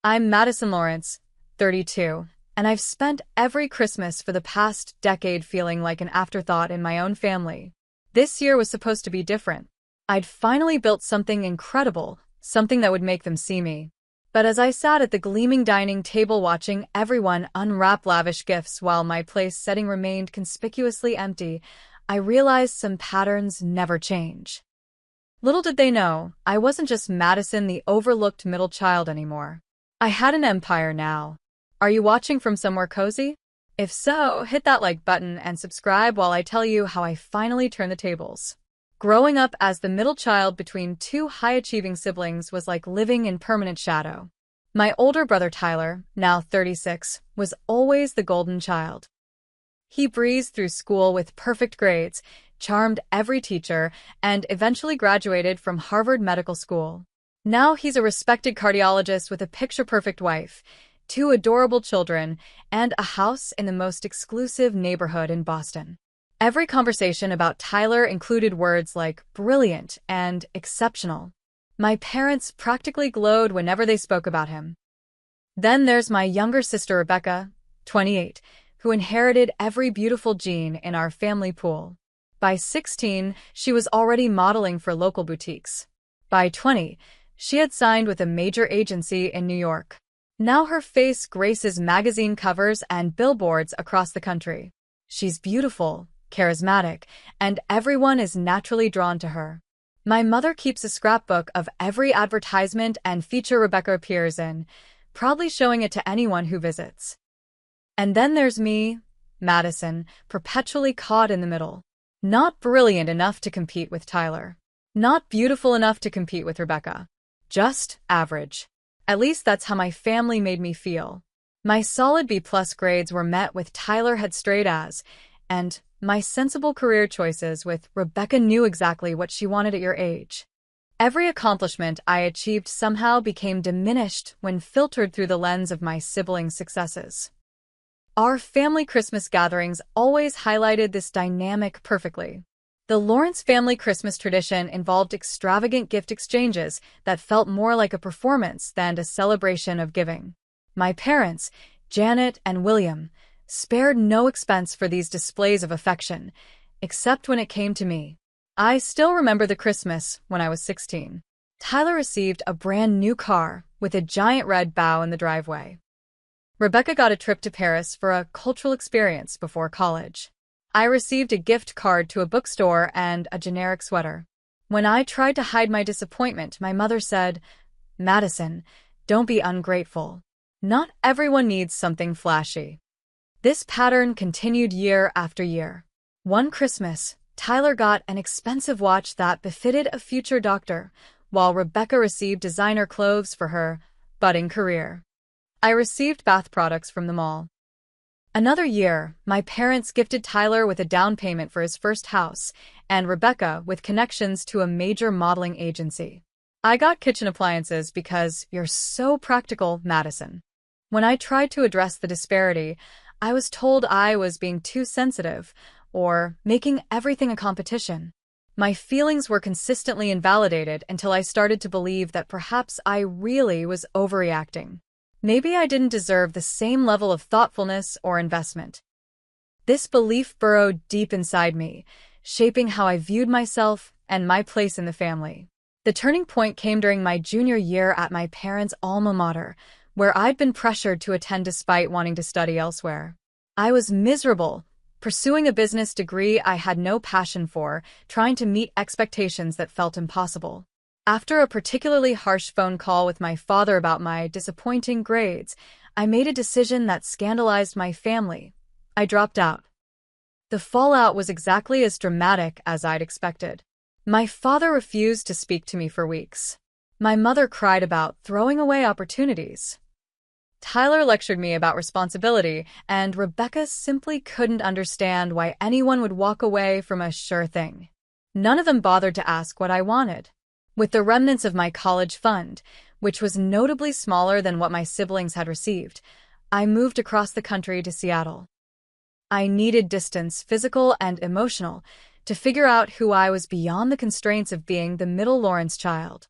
I'm Madison Lawrence, 32, and I've spent every Christmas for the past decade feeling like an afterthought in my own family. This year was supposed to be different. I'd finally built something incredible, something that would make them see me. But as I sat at the gleaming dining table watching everyone unwrap lavish gifts while my place setting remained conspicuously empty, I realized some patterns never change. Little did they know, I wasn't just Madison the overlooked middle child anymore. I had an empire now. Are you watching from somewhere cozy? If so, hit that like button and subscribe while I tell you how I finally turned the tables. Growing up as the middle child between two high-achieving siblings was like living in permanent shadow. My older brother Tyler, now 36, was always the golden child. He breezed through school with perfect grades, charmed every teacher, and eventually graduated from Harvard Medical School. Now he's a respected cardiologist with a picture-perfect wife, two adorable children, and a house in the most exclusive neighborhood in Boston. Every conversation about Tyler included words like brilliant and exceptional. My parents practically glowed whenever they spoke about him. Then there's my younger sister Rebecca, 28, who inherited every beautiful gene in our family pool. By 16, she was already modeling for local boutiques. By 20, she had signed with a major agency in New York. Now her face graces magazine covers and billboards across the country. She's beautiful, charismatic, and everyone is naturally drawn to her. My mother keeps a scrapbook of every advertisement and feature Rebecca appears in, proudly showing it to anyone who visits. And then there's me, Madison, perpetually caught in the middle. Not brilliant enough to compete with Tyler. Not beautiful enough to compete with Rebecca. Just average. At least that's how my family made me feel. My solid B-plus grades were met with Tyler had straight A's, and my sensible career choices with Rebecca knew exactly what she wanted at your age. Every accomplishment I achieved somehow became diminished when filtered through the lens of my siblings' successes. Our family Christmas gatherings always highlighted this dynamic perfectly. The Lawrence family Christmas tradition involved extravagant gift exchanges that felt more like a performance than a celebration of giving. My parents, Janet and William, spared no expense for these displays of affection, except when it came to me. I still remember the Christmas when I was 16. Tyler received a brand new car with a giant red bow in the driveway. Rebecca got a trip to Paris for a cultural experience before college. I received a gift card to a bookstore and a generic sweater. When I tried to hide my disappointment, my mother said, "Madison, don't be ungrateful. Not everyone needs something flashy." This pattern continued year after year. One Christmas, Tyler got an expensive watch that befitted a future doctor, while Rebecca received designer clothes for her budding career. I received bath products from the mall. Another year, my parents gifted Tyler with a down payment for his first house, and Rebecca with connections to a major modeling agency. I got kitchen appliances because you're so practical, Madison. When I tried to address the disparity, I was told I was being too sensitive or making everything a competition. My feelings were consistently invalidated until I started to believe that perhaps I really was overreacting. Maybe I didn't deserve the same level of thoughtfulness or investment. This belief burrowed deep inside me, shaping how I viewed myself and my place in the family. The turning point came during my junior year at my parents' alma mater, where I'd been pressured to attend despite wanting to study elsewhere. I was miserable, pursuing a business degree I had no passion for, trying to meet expectations that felt impossible. After a particularly harsh phone call with my father about my disappointing grades, I made a decision that scandalized my family. I dropped out. The fallout was exactly as dramatic as I'd expected. My father refused to speak to me for weeks. My mother cried about throwing away opportunities. Tyler lectured me about responsibility, and Rebecca simply couldn't understand why anyone would walk away from a sure thing. None of them bothered to ask what I wanted. With the remnants of my college fund, which was notably smaller than what my siblings had received, I moved across the country to Seattle. I needed distance, physical and emotional, to figure out who I was beyond the constraints of being the middle Lawrence child.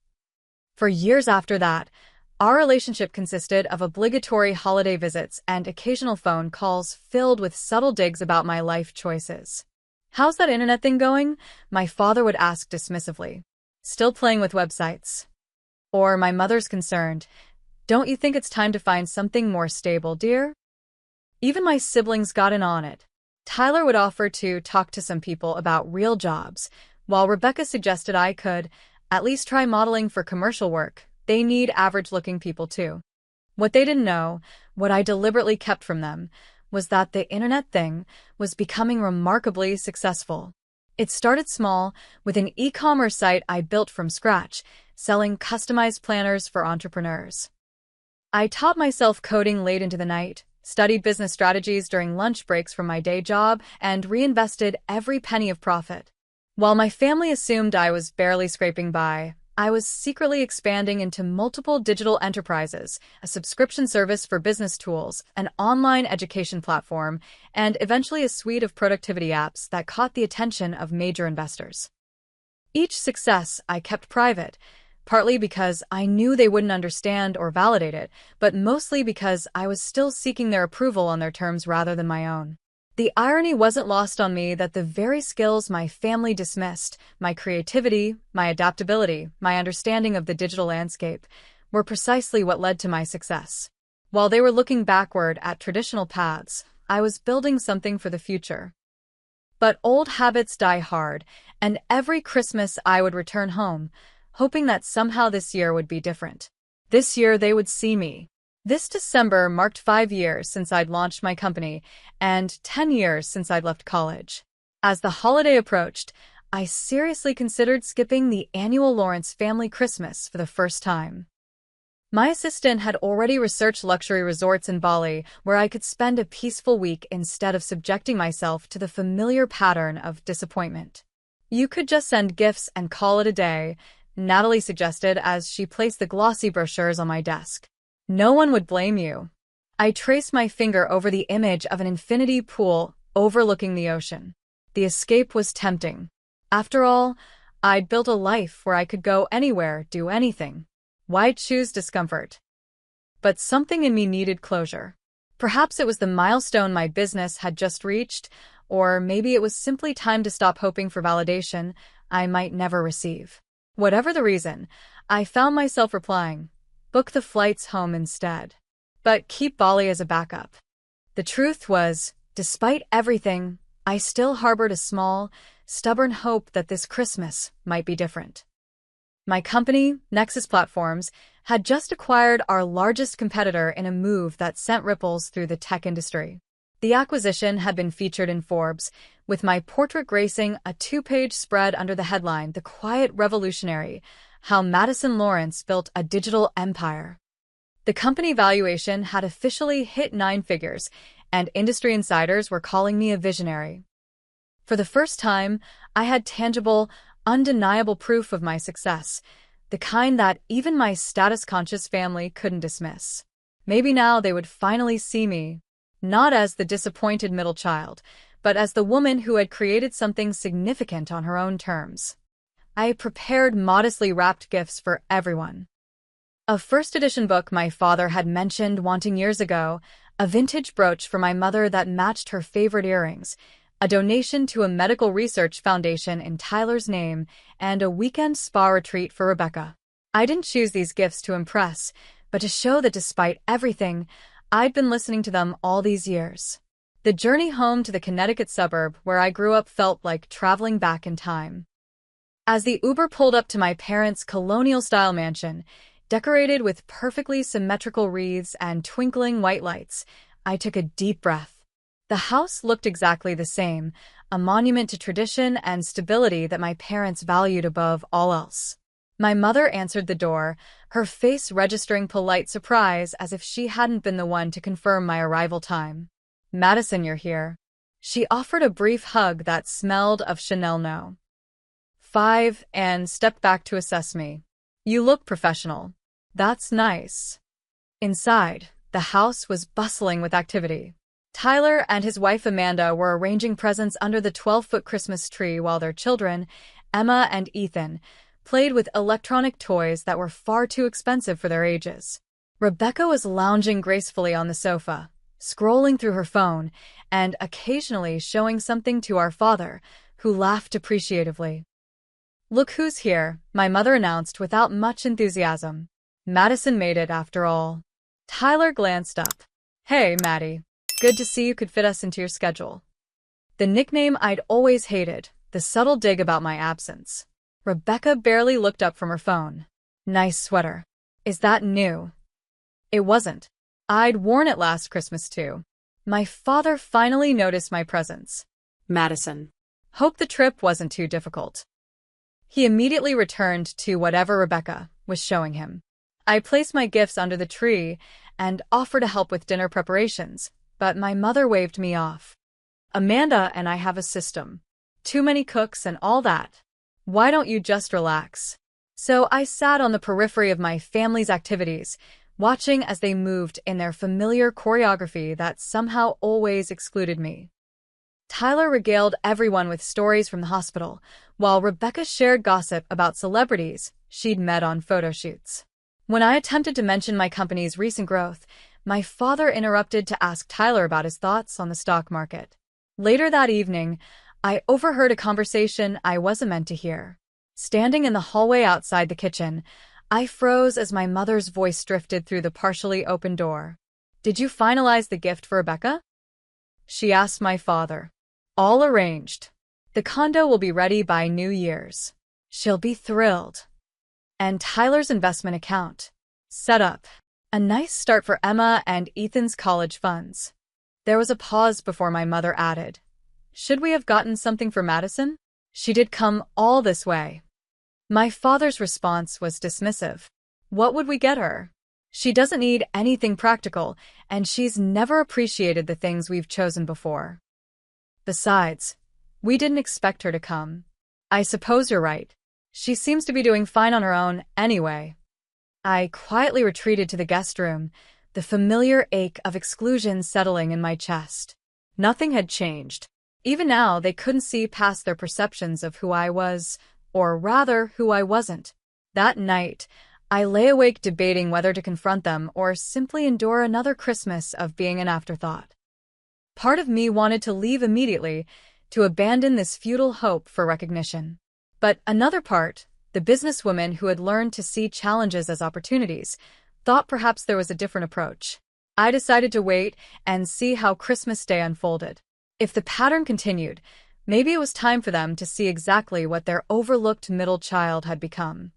For years after that, Our relationship consisted of obligatory holiday visits and occasional phone calls filled with subtle digs about my life choices. "How's that internet thing going?" my father would ask dismissively. "Still playing with websites." Or my mother's concerned, "Don't you think it's time to find something more stable, dear?" Even my siblings got in on it. Tyler would offer to talk to some people about real jobs, while Rebecca suggested I could at least try modeling for commercial work. They need average-looking people too. What they didn't know, what I deliberately kept from them, was that the internet thing was becoming remarkably successful. It started small, with an e-commerce site I built from scratch, selling customized planners for entrepreneurs. I taught myself coding late into the night, studied business strategies during lunch breaks from my day job, and reinvested every penny of profit. While my family assumed I was barely scraping by, I was secretly expanding into multiple digital enterprises, a subscription service for business tools, an online education platform, and eventually a suite of productivity apps that caught the attention of major investors. Each success I kept private, partly because I knew they wouldn't understand or validate it, but mostly because I was still seeking their approval on their terms rather than my own. The irony wasn't lost on me that the very skills my family dismissed, my creativity, my adaptability, my understanding of the digital landscape, were precisely what led to my success. While they were looking backward at traditional paths, I was building something for the future. But old habits die hard, and every Christmas I would return home, hoping that somehow this year would be different. This year they would see me. This December marked 5 years since I'd launched my company and 10 years since I'd left college. As the holiday approached, I seriously considered skipping the annual Lawrence family Christmas for the first time. My assistant had already researched luxury resorts in Bali where I could spend a peaceful week instead of subjecting myself to the familiar pattern of disappointment. "You could just send gifts and call it a day," Natalie suggested as she placed the glossy brochures on my desk. "No one would blame you." I traced my finger over the image of an infinity pool overlooking the ocean. The escape was tempting. After all, I'd built a life where I could go anywhere, do anything. Why choose discomfort? But something in me needed closure. Perhaps it was the milestone my business had just reached, or maybe it was simply time to stop hoping for validation I might never receive. Whatever the reason, I found myself replying, "Book the flights home instead. But keep Bali as a backup." The truth was, despite everything, I still harbored a small, stubborn hope that this Christmas might be different. My company, Nexus Platforms, had just acquired our largest competitor in a move that sent ripples through the tech industry. The acquisition had been featured in Forbes, with my portrait gracing a 2-page spread under the headline, "The Quiet Revolutionary: How Madison Lawrence Built a Digital Empire." The company valuation had officially hit 9 figures, and industry insiders were calling me a visionary. For the first time, I had tangible, undeniable proof of my success, the kind that even my status-conscious family couldn't dismiss. Maybe now they would finally see me, not as the disappointed middle child, but as the woman who had created something significant on her own terms. I prepared modestly wrapped gifts for everyone. A first edition book my father had mentioned wanting years ago, a vintage brooch for my mother that matched her favorite earrings, a donation to a medical research foundation in Tyler's name, and a weekend spa retreat for Rebecca. I didn't choose these gifts to impress, but to show that despite everything, I'd been listening to them all these years. The journey home to the Connecticut suburb where I grew up felt like traveling back in time. As the Uber pulled up to my parents' colonial-style mansion, decorated with perfectly symmetrical wreaths and twinkling white lights, I took a deep breath. The house looked exactly the same, a monument to tradition and stability that my parents valued above all else. My mother answered the door, her face registering polite surprise as if she hadn't been the one to confirm my arrival time. "Madison, you're here." She offered a brief hug that smelled of Chanel No. 5 and stepped back to assess me. "You look professional." "That's nice." Inside, the house was bustling with activity. Tyler and his wife Amanda were arranging presents under the 12-foot Christmas tree while their children, Emma and Ethan, played with electronic toys that were far too expensive for their ages. Rebecca was lounging gracefully on the sofa, scrolling through her phone, and occasionally showing something to our father, who laughed appreciatively. "Look who's here," my mother announced without much enthusiasm. Madison made it, after all. Tyler glanced up. "Hey, Maddie. Good to see you could fit us into your schedule." The nickname I'd always hated, the subtle dig about my absence. Rebecca barely looked up from her phone. "Nice sweater. Is that new?" It wasn't. I'd worn it last Christmas too. My father finally noticed my presence. Madison. Hope the trip wasn't too difficult. He immediately returned to whatever Rebecca was showing him. I placed my gifts under the tree and offered to help with dinner preparations, but my mother waved me off. "Amanda and I have a system. Too many cooks and all that. Why don't you just relax?" So I sat on the periphery of my family's activities, watching as they moved in their familiar choreography that somehow always excluded me. Tyler regaled everyone with stories from the hospital, while Rebecca shared gossip about celebrities she'd met on photo shoots. When I attempted to mention my company's recent growth, my father interrupted to ask Tyler about his thoughts on the stock market. Later that evening, I overheard a conversation I wasn't meant to hear. Standing in the hallway outside the kitchen, I froze as my mother's voice drifted through the partially open door. "Did you finalize the gift for Rebecca?" she asked my father. "All arranged. The condo will be ready by New Year's. She'll be thrilled. And Tyler's investment account set up. A nice start for Emma and Ethan's college funds." There was a pause before my mother added, "Should we have gotten something for Madison? She did come all this way." My father's response was dismissive. "What would we get her? She doesn't need anything practical, and she's never appreciated the things we've chosen before. Besides, we didn't expect her to come. I suppose you're right. She seems to be doing fine on her own anyway." I quietly retreated to the guest room, the familiar ache of exclusion settling in my chest. Nothing had changed. Even now, they couldn't see past their perceptions of who I was, or rather, who I wasn't. That night, I lay awake debating whether to confront them or simply endure another Christmas of being an afterthought. Part of me wanted to leave immediately, to abandon this futile hope for recognition. But another part, the businesswoman who had learned to see challenges as opportunities, thought perhaps there was a different approach. I decided to wait and see how Christmas Day unfolded. If the pattern continued, maybe it was time for them to see exactly what their overlooked middle child had become.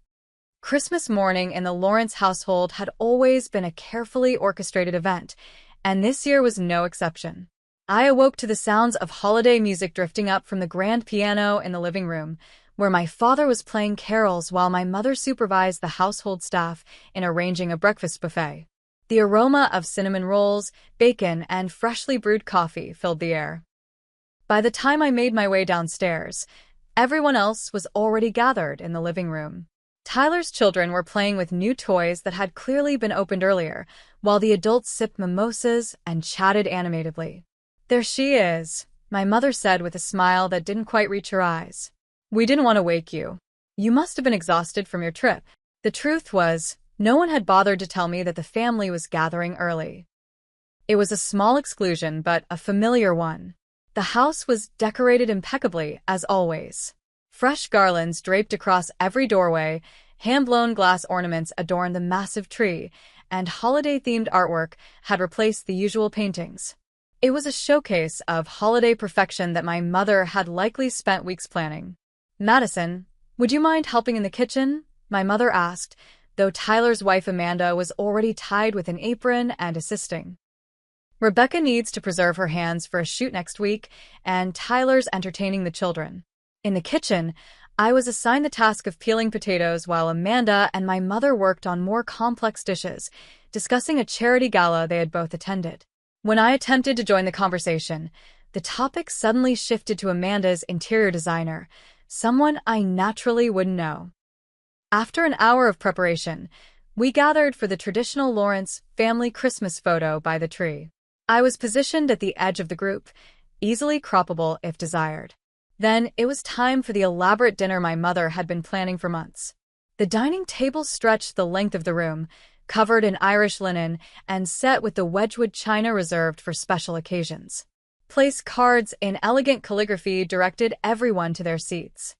Christmas morning in the Lawrence household had always been a carefully orchestrated event, and this year was no exception. I awoke to the sounds of holiday music drifting up from the grand piano in the living room, where my father was playing carols while my mother supervised the household staff in arranging a breakfast buffet. The aroma of cinnamon rolls, bacon, and freshly brewed coffee filled the air. By the time I made my way downstairs, everyone else was already gathered in the living room. Tyler's children were playing with new toys that had clearly been opened earlier, while the adults sipped mimosas and chatted animatedly. "There she is," my mother said with a smile that didn't quite reach her eyes. "We didn't want to wake you. You must have been exhausted from your trip." The truth was, no one had bothered to tell me that the family was gathering early. It was a small exclusion, but a familiar one. The house was decorated impeccably, as always. Fresh garlands draped across every doorway, hand-blown glass ornaments adorned the massive tree, and holiday-themed artwork had replaced the usual paintings. It was a showcase of holiday perfection that my mother had likely spent weeks planning. "Madison, would you mind helping in the kitchen?" my mother asked, though Tyler's wife Amanda was already tied with an apron and assisting. "Rebecca needs to preserve her hands for a shoot next week, and Tyler's entertaining the children." In the kitchen, I was assigned the task of peeling potatoes while Amanda and my mother worked on more complex dishes, discussing a charity gala they had both attended. When I attempted to join the conversation, the topic suddenly shifted to Amanda's interior designer, someone I naturally wouldn't know. After an hour of preparation, we gathered for the traditional Lawrence family Christmas photo by the tree. I was positioned at the edge of the group, easily croppable if desired. Then it was time for the elaborate dinner my mother had been planning for months. The dining table stretched the length of the room, covered in Irish linen and set with the Wedgwood china reserved for special occasions. Place cards in elegant calligraphy directed everyone to their seats.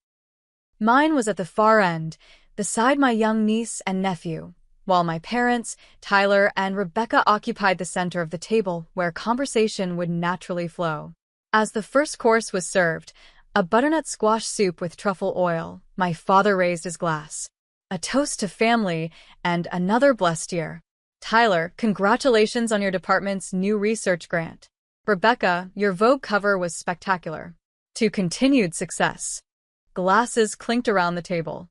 Mine was at the far end, beside my young niece and nephew, while my parents, Tyler and Rebecca, occupied the center of the table where conversation would naturally flow. As the first course was served, a butternut squash soup with truffle oil, my father raised his glass. A toast to family and another blessed year. Tyler, congratulations on your department's new research grant. Rebecca, your Vogue cover was spectacular. To continued success. Glasses clinked around the table.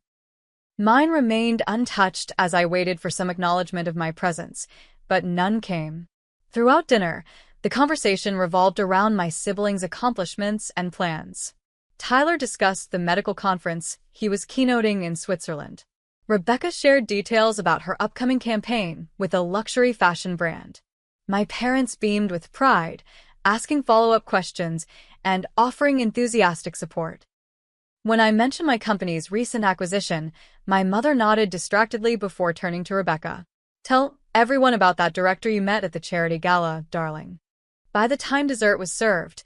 Mine remained untouched as I waited for some acknowledgement of my presence, but none came. Throughout dinner, the conversation revolved around my siblings' accomplishments and plans. Tyler discussed the medical conference he was keynoting in Switzerland. Rebecca shared details about her upcoming campaign with a luxury fashion brand. My parents beamed with pride, asking follow-up questions and offering enthusiastic support. When I mentioned my company's recent acquisition, my mother nodded distractedly before turning to Rebecca. Tell everyone about that director you met at the charity gala, darling. By the time dessert was served,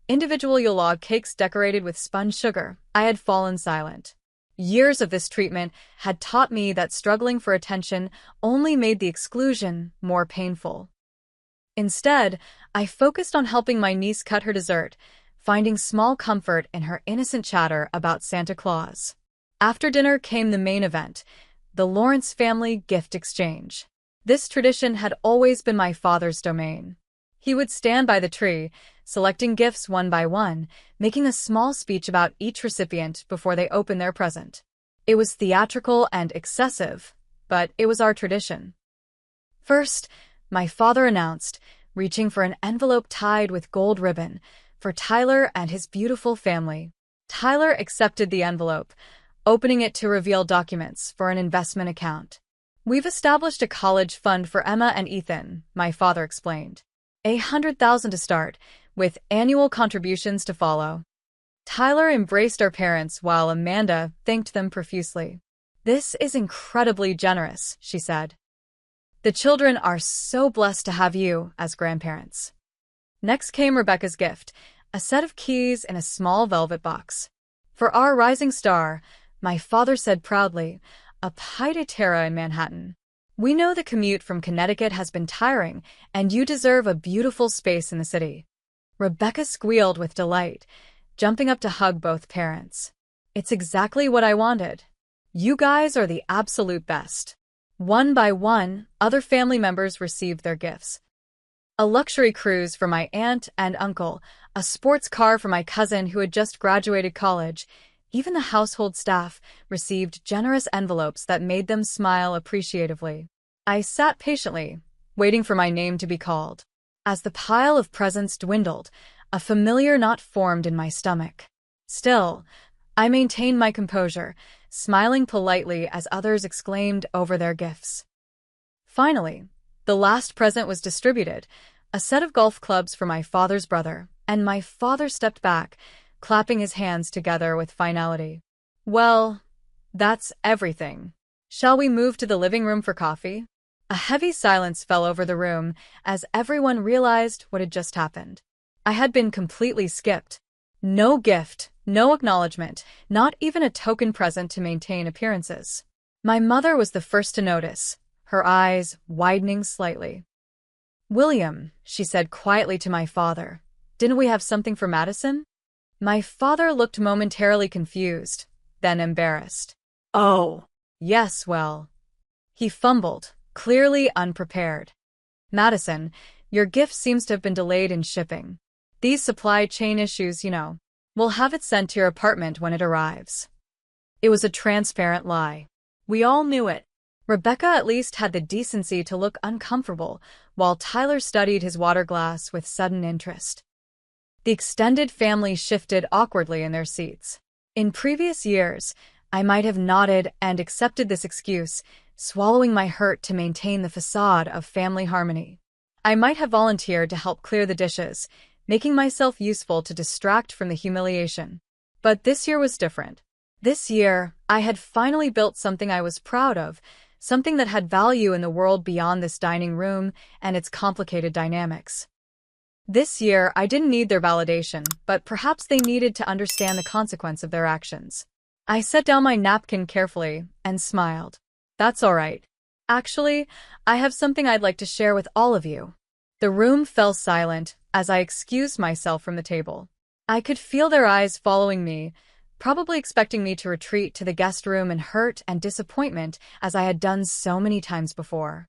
individual yule-log cakes decorated with spun sugar, I had fallen silent. Years of this treatment had taught me that struggling for attention only made the exclusion more painful. Instead, I focused on helping my niece cut her dessert, finding small comfort in her innocent chatter about Santa Claus. After dinner came the main event, the Lawrence family gift exchange. This tradition had always been my father's domain. He would stand by the tree, selecting gifts one by one, making a small speech about each recipient before they opened their present. It was theatrical and excessive, but it was our tradition. First, my father announced, reaching for an envelope tied with gold ribbon, for Tyler and his beautiful family. Tyler accepted the envelope, opening it to reveal documents for an investment account. We've established a college fund for Emma and Ethan, my father explained. $100,000 to start, with annual contributions to follow. Tyler embraced our parents while Amanda thanked them profusely. This is incredibly generous, she said. The children are so blessed to have you as grandparents. Next came Rebecca's gift, a set of keys in a small velvet box. For our rising star, my father said proudly, a pied a terre in Manhattan. We know the commute from Connecticut has been tiring, and you deserve a beautiful space in the city. Rebecca squealed with delight, jumping up to hug both parents. It's exactly what I wanted. You guys are the absolute best. One by one, other family members received their gifts. A luxury cruise for my aunt and uncle, a sports car for my cousin who had just graduated college. Even the household staff received generous envelopes that made them smile appreciatively. I sat patiently, waiting for my name to be called. As the pile of presents dwindled, a familiar knot formed in my stomach. Still, I maintained my composure, smiling politely as others exclaimed over their gifts. Finally, the last present was distributed, a set of golf clubs for my father's brother, and my father stepped back, clapping his hands together with finality. Well, that's everything. Shall we move to the living room for coffee? A heavy silence fell over the room as everyone realized what had just happened. I had been completely skipped. No gift, no acknowledgement, not even a token present to maintain appearances. My mother was the first to notice, her eyes widening slightly. William, she said quietly to my father, didn't we have something for Madison? My father looked momentarily confused, then embarrassed. Oh, yes, well. He fumbled, clearly unprepared. Madison, your gift seems to have been delayed in shipping. These supply chain issues, We'll have it sent to your apartment when it arrives. It was a transparent lie. We all knew it. Rebecca at least had the decency to look uncomfortable, while Tyler studied his water glass with sudden interest. The extended family shifted awkwardly in their seats. In previous years, I might have nodded and accepted this excuse, swallowing my hurt to maintain the facade of family harmony. I might have volunteered to help clear the dishes, making myself useful to distract from the humiliation. But this year was different. This year, I had finally built something I was proud of, something that had value in the world beyond this dining room and its complicated dynamics. This year, I didn't need their validation, but perhaps they needed to understand the consequence of their actions. I set down my napkin carefully and smiled. That's all right. Actually, I have something I'd like to share with all of you. The room fell silent as I excused myself from the table. I could feel their eyes following me, probably expecting me to retreat to the guest room in hurt and disappointment as I had done so many times before.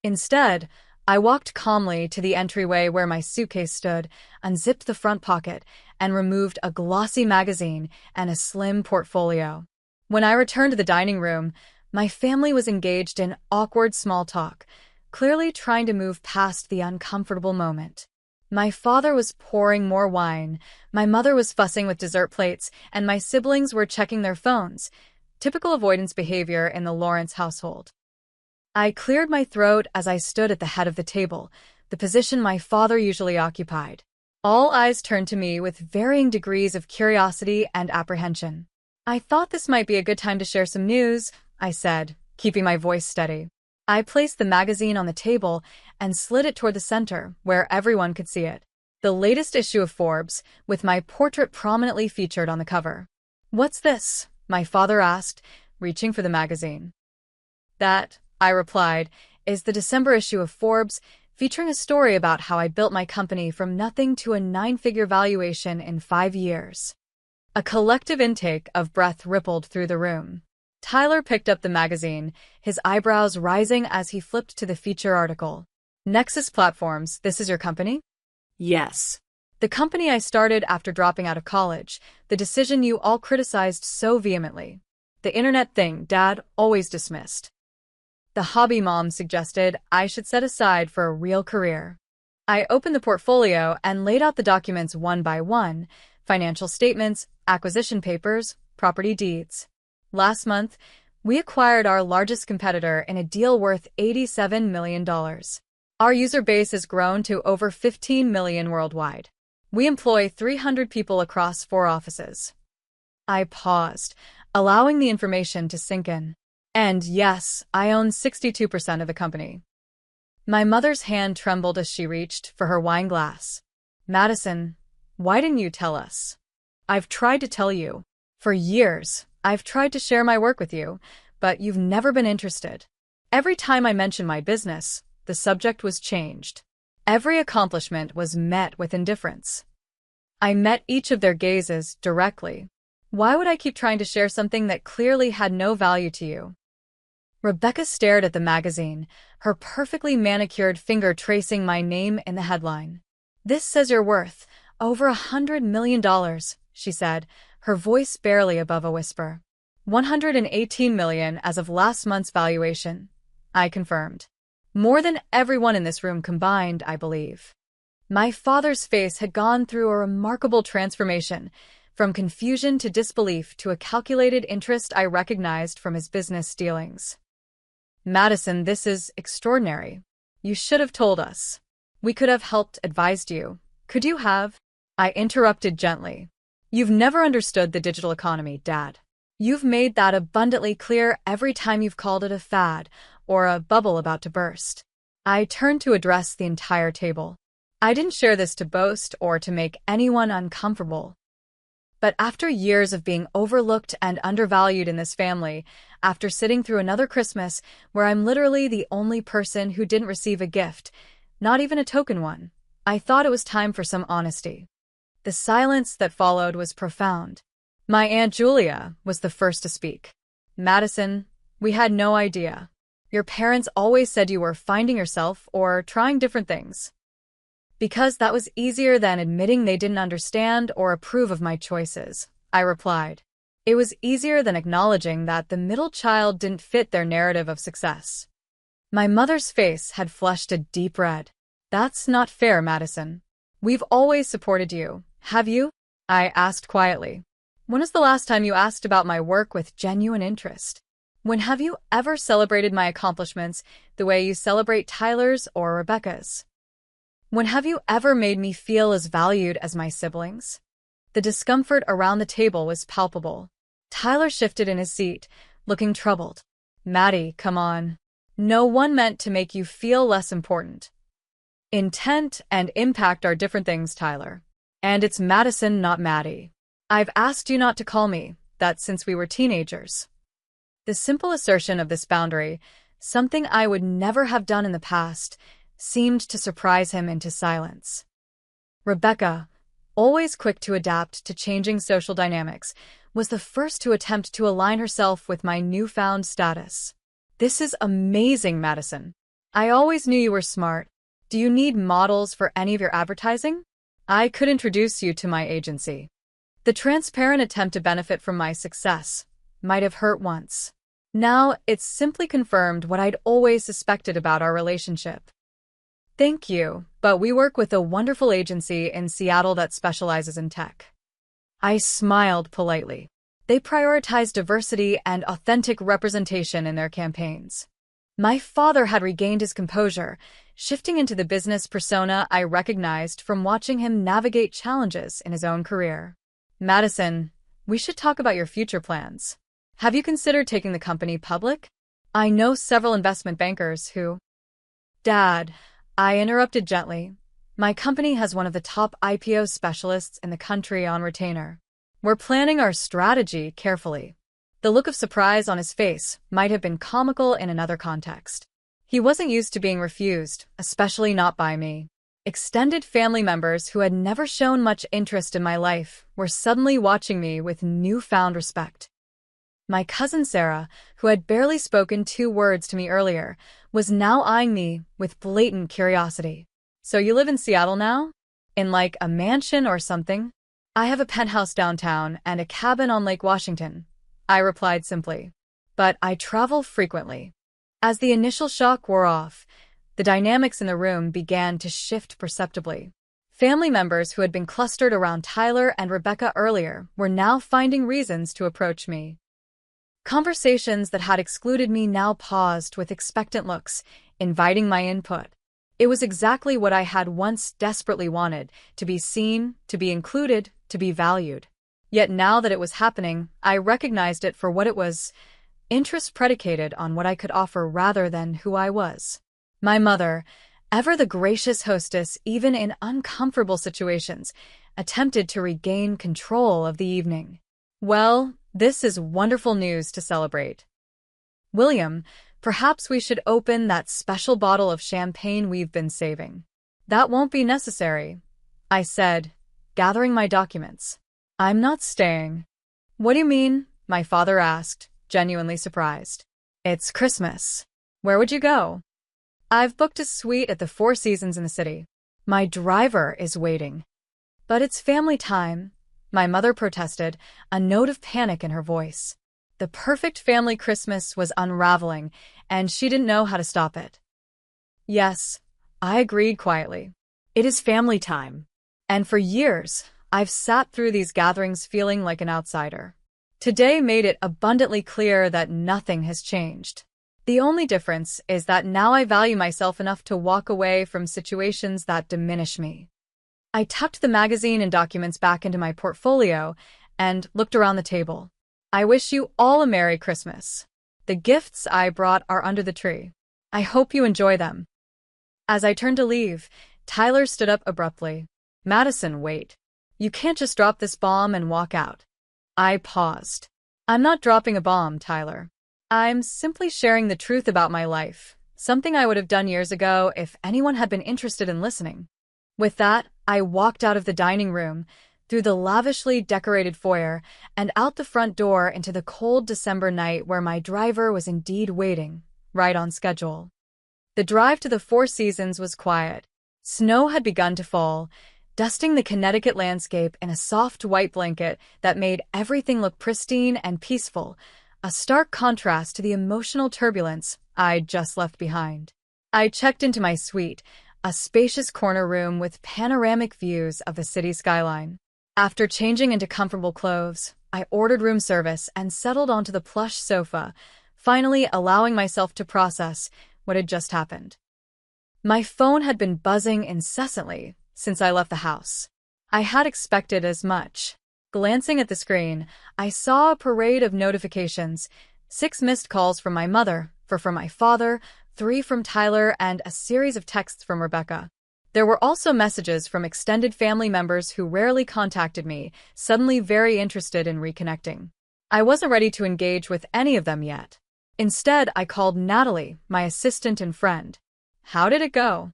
Instead, I walked calmly to the entryway where my suitcase stood, unzipped the front pocket, and removed a glossy magazine and a slim portfolio. When I returned to the dining room, my family was engaged in awkward small talk, clearly trying to move past the uncomfortable moment. My father was pouring more wine, my mother was fussing with dessert plates, and my siblings were checking their phones, typical avoidance behavior in the Lawrence household. I cleared my throat as I stood at the head of the table, the position my father usually occupied. All eyes turned to me with varying degrees of curiosity and apprehension. I thought this might be a good time to share some news, I said, keeping my voice steady. I placed the magazine on the table and slid it toward the center, where everyone could see it. The latest issue of Forbes, with my portrait prominently featured on the cover. "What's this?" my father asked, reaching for the magazine. "That," I replied, "is the December issue of Forbes, featuring a story about how I built my company from nothing to a 9-figure valuation in 5 years." A collective intake of breath rippled through the room. Tyler picked up the magazine, his eyebrows rising as he flipped to the feature article. "Nexus Platforms, this is your company?" Yes. "The company I started after dropping out of college, the decision you all criticized so vehemently. The internet thing Dad always dismissed. The hobby mom suggested I should set aside for a real career." I opened the portfolio and laid out the documents one by one: financial statements, acquisition papers, property deeds. "Last month, we acquired our largest competitor in a deal worth $87 million. Our user base has grown to over 15 million worldwide. We employ 300 people across 4 offices." I paused, allowing the information to sink in. "And yes, I own 62% of the company." My mother's hand trembled as she reached for her wine glass. "Madison, why didn't you tell us?" "I've tried to tell you. For years, I've tried to share my work with you, but you've never been interested. Every time I mentioned my business, the subject was changed. Every accomplishment was met with indifference. I met each of their gazes directly. Why would I keep trying to share something that clearly had no value to you?" Rebecca stared at the magazine, her perfectly manicured finger tracing my name in the headline. "This says you're worth over $100 million, she said, her voice barely above a whisper. $118 million as of last month's valuation," I confirmed. "More than everyone in this room combined, I believe." My father's face had gone through a remarkable transformation, from confusion to disbelief to a calculated interest I recognized from his business dealings. "Madison, this is extraordinary. You should have told us. We could have helped advised you. Could you have?" I interrupted gently. "You've never understood the digital economy, Dad. You've made that abundantly clear every time you've called it a fad or a bubble about to burst." I turned to address the entire table. I didn't share this to boast or to make anyone uncomfortable. But after years of being overlooked and undervalued in this family, after sitting through another Christmas where I'm literally the only person who didn't receive a gift, not even a token one, I thought it was time for some honesty. The silence that followed was profound. My Aunt Julia was the first to speak. "Madison, we had no idea. Your parents always said you were finding yourself or trying different things." "Because that was easier than admitting they didn't understand or approve of my choices," I replied. "It was easier than acknowledging that the middle child didn't fit their narrative of success." My mother's face had flushed a deep red. "That's not fair, Madison. We've always supported you, have you?" I asked quietly. "When was the last time you asked about my work with genuine interest? When have you ever celebrated my accomplishments the way you celebrate Tyler's or Rebecca's? When have you ever made me feel as valued as my siblings?" The discomfort around the table was palpable. Tyler shifted in his seat, looking troubled. Maddie, come on. No one meant to make you feel less important. Intent and impact are different things, Tyler. And it's Madison, not Maddie. I've asked you not to call me that since we were teenagers. The simple assertion of this boundary, something I would never have done in the past, seemed to surprise him into silence. Rebecca, always quick to adapt to changing social dynamics, was the first to attempt to align herself with my newfound status. This is amazing, Madison. I always knew you were smart. Do you need models for any of your advertising? I could introduce you to my agency. The transparent attempt to benefit from my success might have hurt once. Now, it's simply confirmed what I'd always suspected about our relationship. Thank you, but we work with a wonderful agency in Seattle that specializes in tech. I smiled politely. They prioritize diversity and authentic representation in their campaigns. My father had regained his composure, shifting into the business persona I recognized from watching him navigate challenges in his own career. Madison, we should talk about your future plans. Have you considered taking the company public? I know several investment bankers who... Dad, I interrupted gently. My company has one of the top IPO specialists in the country on retainer. We're planning our strategy carefully. The look of surprise on his face might have been comical in another context. He wasn't used to being refused, especially not by me. Extended family members who had never shown much interest in my life were suddenly watching me with newfound respect. My cousin Sarah, who had barely spoken 2 words to me earlier, was now eyeing me with blatant curiosity. So you live in Seattle now? In like a mansion or something? I have a penthouse downtown and a cabin on Lake Washington, I replied simply. But I travel frequently. As the initial shock wore off, the dynamics in the room began to shift perceptibly. Family members who had been clustered around Tyler and Rebecca earlier were now finding reasons to approach me. Conversations that had excluded me now paused with expectant looks, inviting my input. It was exactly what I had once desperately wanted, to be seen, to be included, to be valued. Yet now that it was happening, I recognized it for what it was, interest predicated on what I could offer rather than who I was. My mother, ever the gracious hostess even in uncomfortable situations, attempted to regain control of the evening. Well, this is wonderful news to celebrate. William, perhaps we should open that special bottle of champagne we've been saving. That won't be necessary, I said, gathering my documents. I'm not staying. What do you mean? My father asked, genuinely surprised. It's Christmas. Where would you go? I've booked a suite at the Four Seasons in the city. My driver is waiting. But it's family time, my mother protested, a note of panic in her voice. The perfect family Christmas was unraveling, and she didn't know how to stop it. Yes, I agreed quietly. It is family time. And for years, I've sat through these gatherings feeling like an outsider. Today made it abundantly clear that nothing has changed. The only difference is that now I value myself enough to walk away from situations that diminish me. I tucked the magazine and documents back into my portfolio and looked around the table. I wish you all a Merry Christmas. The gifts I brought are under the tree. I hope you enjoy them. As I turned to leave, Tyler stood up abruptly. Madison, wait. You can't just drop this bomb and walk out. I paused. I'm not dropping a bomb, Tyler. I'm simply sharing the truth about my life, something I would have done years ago if anyone had been interested in listening. With that, I walked out of the dining room, through the lavishly decorated foyer, and out the front door into the cold December night where my driver was indeed waiting, right on schedule. The drive to the Four Seasons was quiet. Snow had begun to fall, dusting the Connecticut landscape in a soft white blanket that made everything look pristine and peaceful, a stark contrast to the emotional turbulence I'd just left behind. I checked into my suite, a spacious corner room with panoramic views of the city skyline. After changing into comfortable clothes, I ordered room service and settled onto the plush sofa, finally allowing myself to process what had just happened. My phone had been buzzing incessantly since I left the house. I had expected as much. Glancing at the screen, I saw a parade of notifications, 6 missed calls from my mother, 4 from my father, 3 from Tyler, and a series of texts from Rebecca. There were also messages from extended family members who rarely contacted me, suddenly very interested in reconnecting. I wasn't ready to engage with any of them yet. Instead, I called Natalie, my assistant and friend. "How did it go?"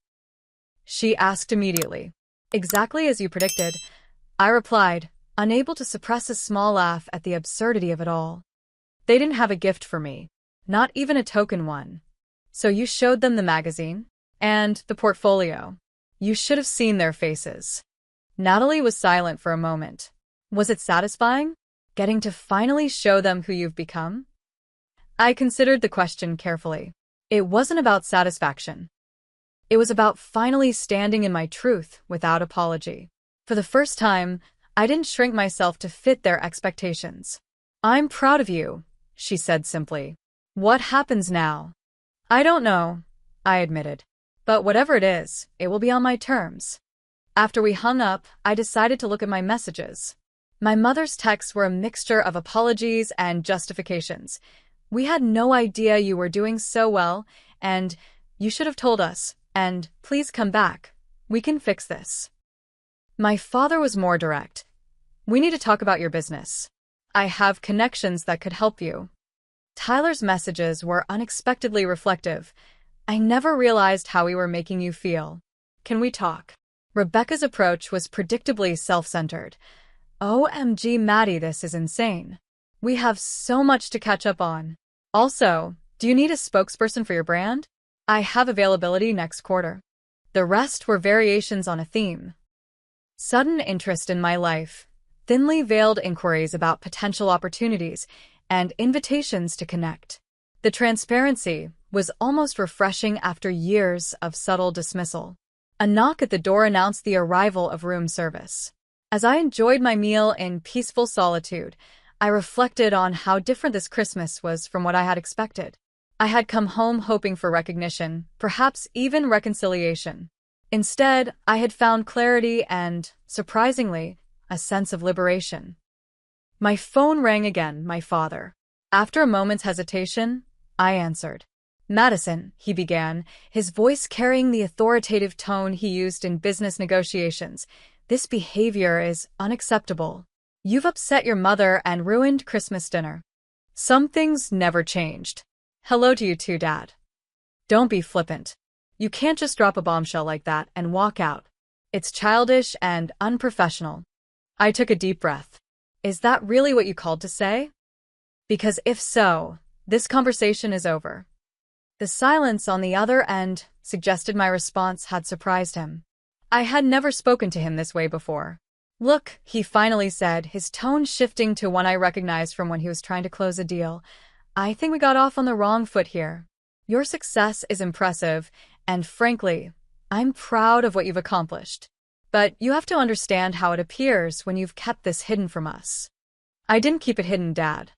she asked immediately. "Exactly as you predicted," I replied, unable to suppress a small laugh at the absurdity of it all. "They didn't have a gift for me. Not even a token one. So you showed them the magazine? And the portfolio? You should have seen their faces." Natalie was silent for a moment. "Was it satisfying? Getting to finally show them who you've become?" I considered the question carefully. It wasn't about satisfaction. It was about finally standing in my truth without apology. For the first time, I didn't shrink myself to fit their expectations. "I'm proud of you," she said simply. "What happens now?" "I don't know," I admitted. "But whatever it is, it will be on my terms." After we hung up, I decided to look at my messages. My mother's texts were a mixture of apologies and justifications. "We had no idea you were doing so well," and "You should have told us," and "Please come back. We can fix this." My father was more direct. "We need to talk about your business. I have connections that could help you." Tyler's messages were unexpectedly reflective. "I never realized how we were making you feel. Can we talk?" Rebecca's approach was predictably self-centered. "OMG, Maddie, this is insane. We have so much to catch up on. Also, do you need a spokesperson for your brand? I have availability next quarter." The rest were variations on a theme. Sudden interest in my life, thinly veiled inquiries about potential opportunities, and invitations to connect. The transparency was almost refreshing after years of subtle dismissal. A knock at the door announced the arrival of room service. As I enjoyed my meal in peaceful solitude, I reflected on how different this Christmas was from what I had expected. I had come home hoping for recognition, perhaps even reconciliation. Instead, I had found clarity and, surprisingly, a sense of liberation. My phone rang again, my father. After a moment's hesitation, I answered. "Madison," he began, his voice carrying the authoritative tone he used in business negotiations, "this behavior is unacceptable. You've upset your mother and ruined Christmas dinner. Some things never changed. Hello to you too, Dad. Don't be flippant. You can't just drop a bombshell like that and walk out. It's childish and unprofessional." I took a deep breath. "Is that really what you called to say? Because if so, this conversation is over." The silence on the other end suggested my response had surprised him. I had never spoken to him this way before. "Look," he finally said, his tone shifting to one I recognized from when he was trying to close a deal. "I think we got off on the wrong foot here. Your success is impressive, and frankly, I'm proud of what you've accomplished. But you have to understand how it appears when you've kept this hidden from us." "I didn't keep it hidden, Dad.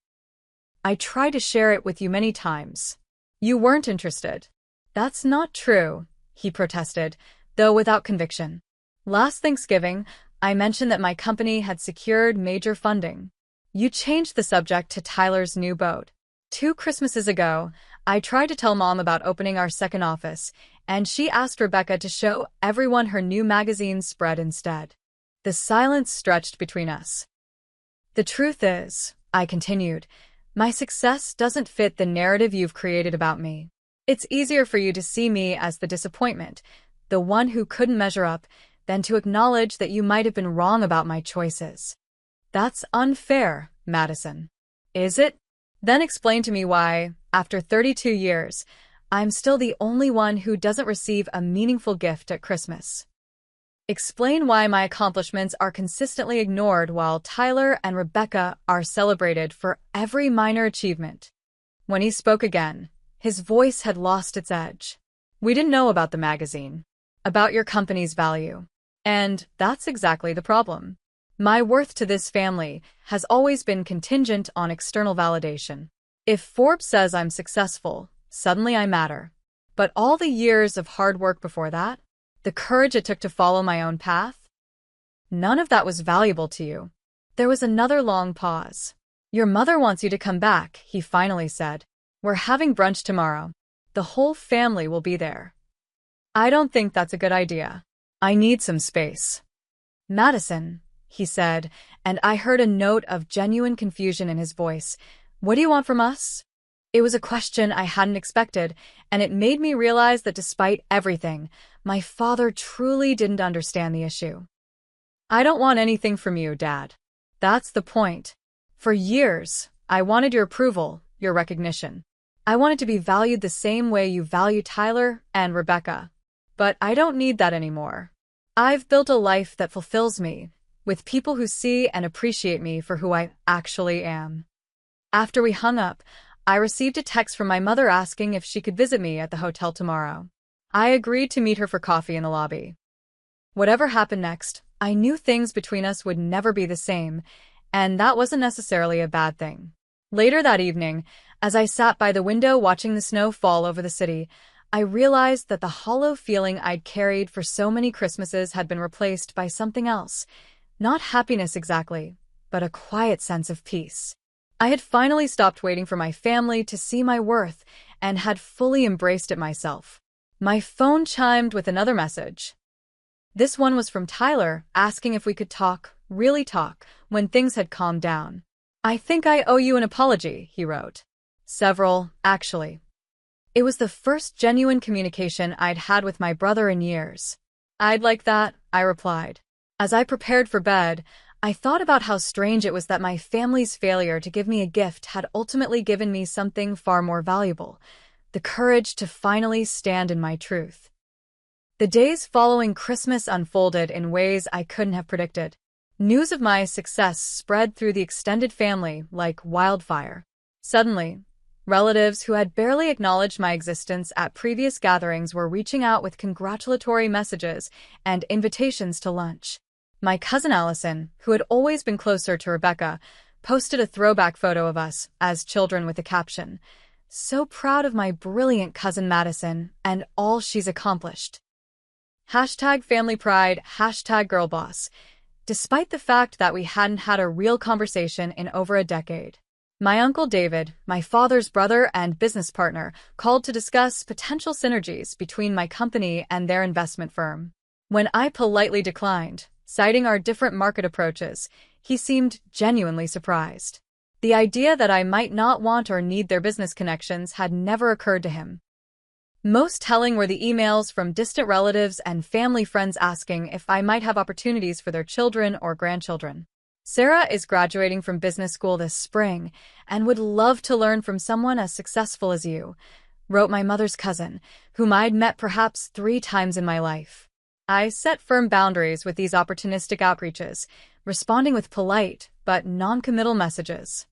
I tried to share it with you many times. You weren't interested." "That's not true," he protested, though without conviction. "Last Thanksgiving, I mentioned that my company had secured major funding. You changed the subject to Tyler's new boat. 2 Christmases ago, I tried to tell Mom about opening our second office, and she asked Rebecca to show everyone her new magazine spread instead." The silence stretched between us. "The truth is," I continued, "my success doesn't fit the narrative you've created about me. It's easier for you to see me as the disappointment, the one who couldn't measure up, than to acknowledge that you might have been wrong about my choices." "That's unfair, Madison." "Is it? Then explain to me why, after 32 years, I'm still the only one who doesn't receive a meaningful gift at Christmas. Explain why my accomplishments are consistently ignored while Tyler and Rebecca are celebrated for every minor achievement." When he spoke again, his voice had lost its edge. "We didn't know about the magazine, about your company's value. And that's exactly the problem. My worth to this family has always been contingent on external validation. If Forbes says I'm successful, suddenly I matter. But all the years of hard work before that, the courage it took to follow my own path, none of that was valuable to you." There was another long pause. Your mother wants you to come back, he finally said. We're having brunch tomorrow. The whole family will be there. I don't think that's a good idea. I need some space. Madison, he said, and I heard a note of genuine confusion in his voice. What do you want from us? It was a question I hadn't expected, and it made me realize that despite everything, my father truly didn't understand the issue. I don't want anything from you, Dad. That's the point. For years, I wanted your approval, your recognition. I wanted to be valued the same way you value Tyler and Rebecca. But I don't need that anymore. I've built a life that fulfills me, with people who see and appreciate me for who I actually am. After we hung up, I received a text from my mother asking if she could visit me at the hotel tomorrow. I agreed to meet her for coffee in the lobby. Whatever happened next, I knew things between us would never be the same, and that wasn't necessarily a bad thing. Later that evening, as I sat by the window watching the snow fall over the city, I realized that the hollow feeling I'd carried for so many Christmases had been replaced by something else. Not happiness exactly, but a quiet sense of peace. I had finally stopped waiting for my family to see my worth and had fully embraced it myself. My phone chimed with another message. This one was from Tyler, asking if we could talk, really talk, when things had calmed down. I think I owe you an apology, he wrote. Several, actually. It was the first genuine communication I'd had with my brother in years. I'd like that, I replied. As I prepared for bed, I thought about how strange it was that my family's failure to give me a gift had ultimately given me something far more valuable, the courage to finally stand in my truth. The days following Christmas unfolded in ways I couldn't have predicted. News of my success spread through the extended family like wildfire. Suddenly, relatives who had barely acknowledged my existence at previous gatherings were reaching out with congratulatory messages and invitations to lunch. My cousin Allison, who had always been closer to Rebecca, posted a throwback photo of us as children with a caption, "So proud of my brilliant cousin Madison and all she's accomplished." #family pride, #girlboss, despite the fact that we hadn't had a real conversation in over a decade. My uncle David, my father's brother and business partner, called to discuss potential synergies between my company and their investment firm. When I politely declined, citing our different market approaches, he seemed genuinely surprised. The idea that I might not want or need their business connections had never occurred to him. Most telling were the emails from distant relatives and family friends asking if I might have opportunities for their children or grandchildren. "Sarah is graduating from business school this spring and would love to learn from someone as successful as you," wrote my mother's cousin, whom I'd met perhaps 3 times in my life. I set firm boundaries with these opportunistic outreaches, responding with polite but non-committal messages.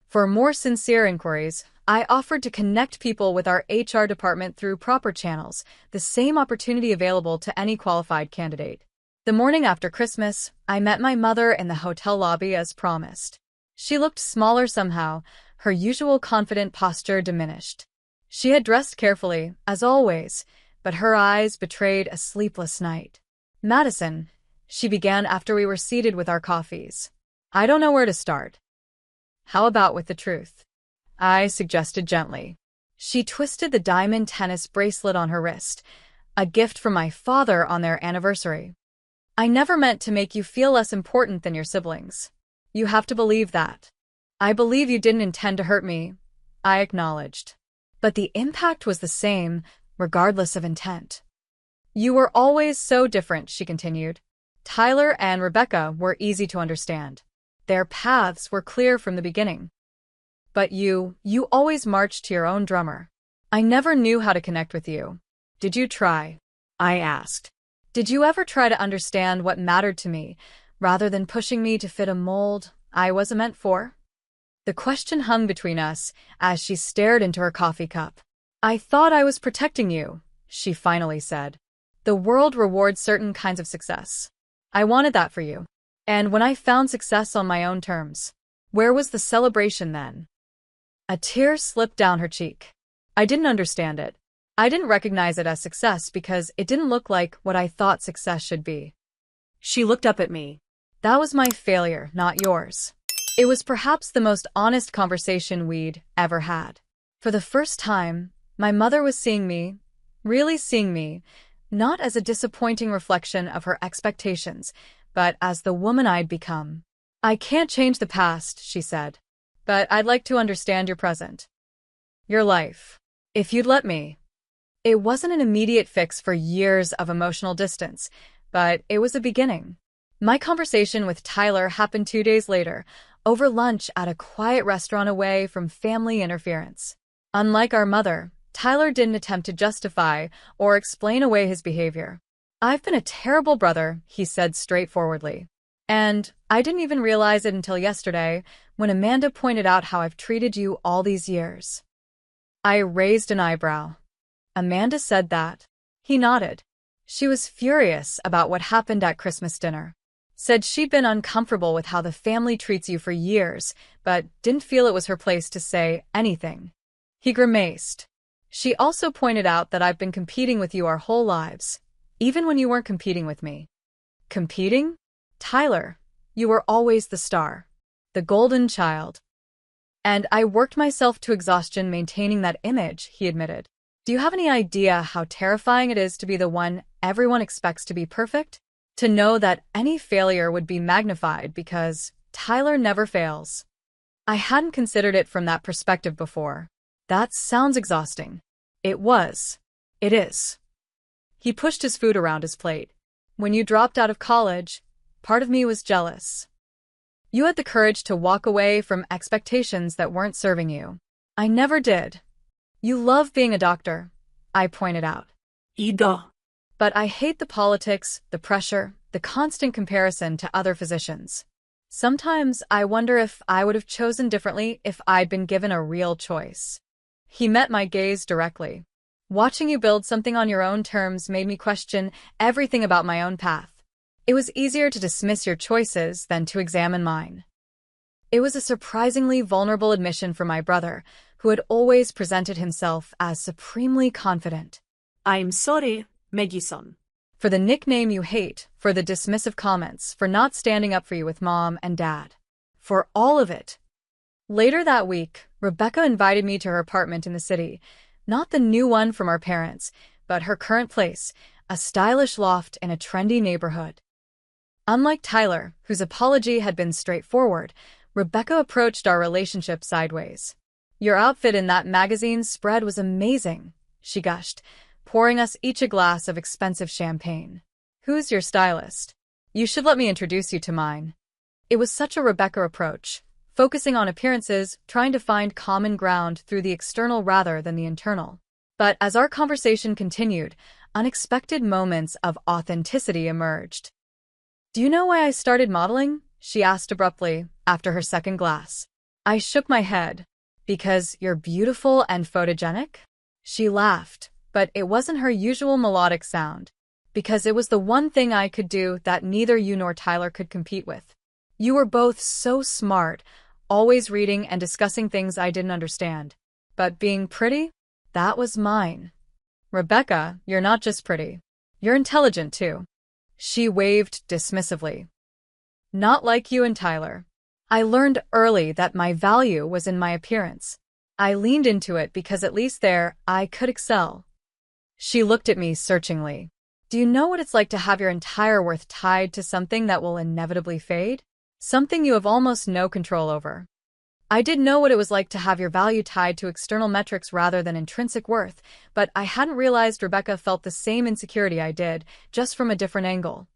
For more sincere inquiries, I offered to connect people with our HR department through proper channels, the same opportunity available to any qualified candidate. The morning after Christmas, I met my mother in the hotel lobby as promised. She looked smaller somehow, her usual confident posture diminished. She had dressed carefully, as always, but her eyes betrayed a sleepless night. "Madison," she began after we were seated with our coffees. "I don't know where to start." "How about with the truth?" I suggested gently. She twisted the diamond tennis bracelet on her wrist, a gift from my father on their anniversary. "I never meant to make you feel less important than your siblings. You have to believe that." "I believe you didn't intend to hurt me," I acknowledged. "But the impact was the same, regardless of intent." "You were always so different," she continued. "Tyler and Rebecca were easy to understand. Their paths were clear from the beginning. But you always marched to your own drummer. I never knew how to connect with you. Did you try?" I asked. "Did you ever try to understand what mattered to me, rather than pushing me to fit a mold I wasn't meant for?" The question hung between us as she stared into her coffee cup. "I thought I was protecting you," she finally said. "The world rewards certain kinds of success. I wanted that for you. And when I found success on my own terms, where was the celebration then?" A tear slipped down her cheek. I didn't understand it. I didn't recognize it as success because it didn't look like what I thought success should be. She looked up at me. "That was my failure, not yours." It was perhaps the most honest conversation we'd ever had. For the first time, my mother was seeing me, really seeing me, not as a disappointing reflection of her expectations, but as the woman I'd become. "I can't change the past," she said, "but I'd like to understand your present. Your life. If you'd let me." It wasn't an immediate fix for years of emotional distance, but it was a beginning. My conversation with Tyler happened 2 days later, over lunch at a quiet restaurant away from family interference. Unlike our mother, Tyler didn't attempt to justify or explain away his behavior. "I've been a terrible brother," he said straightforwardly. "And I didn't even realize it until yesterday, when Amanda pointed out how I've treated you all these years." I raised an eyebrow. "Amanda said that?" He nodded. "She was furious about what happened at Christmas dinner. Said she'd been uncomfortable with how the family treats you for years, but didn't feel it was her place to say anything." He grimaced. "She also pointed out that I've been competing with you our whole lives, even when you weren't competing with me." "Competing? Tyler, you were always the star. The golden child." "And I worked myself to exhaustion maintaining that image," he admitted. "Do you have any idea how terrifying it is to be the one everyone expects to be perfect? To know that any failure would be magnified because Tyler never fails." I hadn't considered it from that perspective before. "That sounds exhausting." "It was. It is." He pushed his food around his plate. "When you dropped out of college, part of me was jealous. You had the courage to walk away from expectations that weren't serving you. I never did." "You love being a doctor," I pointed out. Ida. "But I hate the politics, the pressure, the constant comparison to other physicians. Sometimes I wonder if I would have chosen differently if I'd been given a real choice." He met my gaze directly. "Watching you build something on your own terms made me question everything about my own path. It was easier to dismiss your choices than to examine mine." It was a surprisingly vulnerable admission from my brother, who had always presented himself as supremely confident. "I'm sorry, Maggie-san." For the nickname you hate, for the dismissive comments, for not standing up for you with Mom and Dad. For all of it. Later that week, Rebecca invited me to her apartment in the city. Not the new one from our parents, but her current place, a stylish loft in a trendy neighborhood. Unlike Tyler, whose apology had been straightforward, Rebecca approached our relationship sideways. "Your outfit in that magazine spread was amazing," she gushed, pouring us each a glass of expensive champagne. "Who's your stylist? You should let me introduce you to mine." It was such a Rebecca approach, focusing on appearances, trying to find common ground through the external rather than the internal. But as our conversation continued, unexpected moments of authenticity emerged. "Do you know why I started modeling?" she asked abruptly, after her second glass. I shook my head. "Because you're beautiful and photogenic?" She laughed, but it wasn't her usual melodic sound. "Because it was the one thing I could do that neither you nor Tyler could compete with. You were both so smart, always reading and discussing things I didn't understand. But being pretty? That was mine. Rebecca, you're not just pretty. You're intelligent, too." She waved dismissively. "Not like you and Tyler. I learned early that my value was in my appearance. I leaned into it because at least there, I could excel." She looked at me searchingly. "Do you know what it's like to have your entire worth tied to something that will inevitably fade? Something you have almost no control over." I did know what it was like to have your value tied to external metrics rather than intrinsic worth, but I hadn't realized Rebecca felt the same insecurity I did, just from a different angle.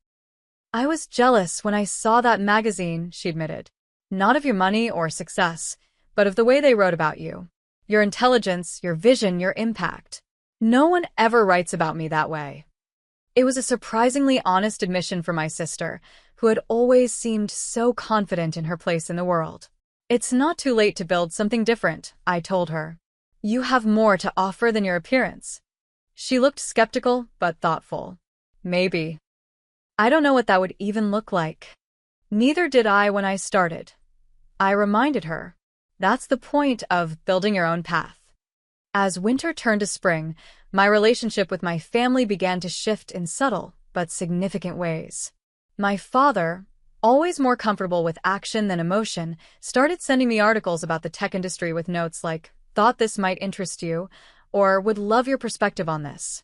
"I was jealous when I saw that magazine," she admitted. "Not of your money or success, but of the way they wrote about you. Your intelligence, your vision, your impact. No one ever writes about me that way." It was a surprisingly honest admission from my sister, who had always seemed so confident in her place in the world. "It's not too late to build something different," I told her. "You have more to offer than your appearance." She looked skeptical but thoughtful. "Maybe. I don't know what that would even look like." "Neither did I when I started," I reminded her. "That's the point of building your own path." As winter turned to spring, my relationship with my family began to shift in subtle but significant ways. My father, always more comfortable with action than emotion, started sending me articles about the tech industry with notes like, "Thought this might interest you," or "Would love your perspective on this."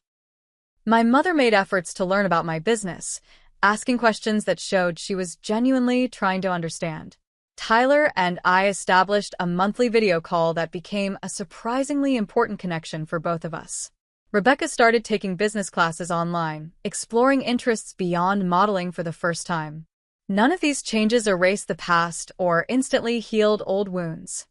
My mother made efforts to learn about my business, asking questions that showed she was genuinely trying to understand. Tyler and I established a monthly video call that became a surprisingly important connection for both of us. Rebecca started taking business classes online, exploring interests beyond modeling for the first time. None of these changes erased the past or instantly healed old wounds.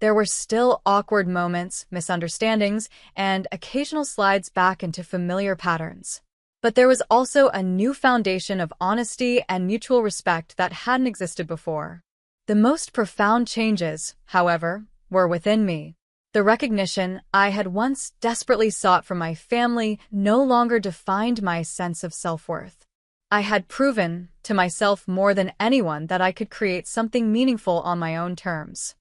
There were still awkward moments, misunderstandings, and occasional slides back into familiar patterns. But there was also a new foundation of honesty and mutual respect that hadn't existed before. The most profound changes, however, were within me. The recognition I had once desperately sought from my family no longer defined my sense of self-worth. I had proven to myself more than anyone that I could create something meaningful on my own terms.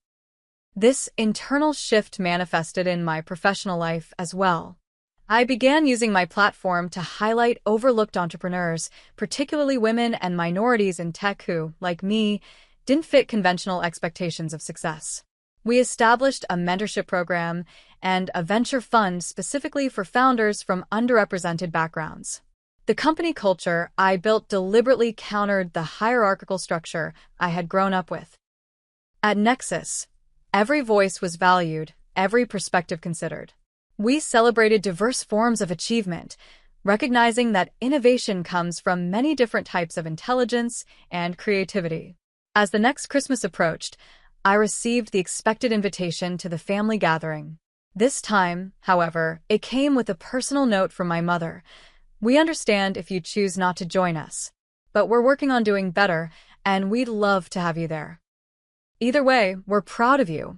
This internal shift manifested in my professional life as well. I began using my platform to highlight overlooked entrepreneurs, particularly women and minorities in tech who, like me, didn't fit conventional expectations of success. We established a mentorship program and a venture fund specifically for founders from underrepresented backgrounds. The company culture I built deliberately countered the hierarchical structure I had grown up with. At Nexus, every voice was valued, every perspective considered. We celebrated diverse forms of achievement, recognizing that innovation comes from many different types of intelligence and creativity. As the next Christmas approached, I received the expected invitation to the family gathering. This time, however, it came with a personal note from my mother. "We understand if you choose not to join us, but we're working on doing better, and we'd love to have you there. Either way, we're proud of you."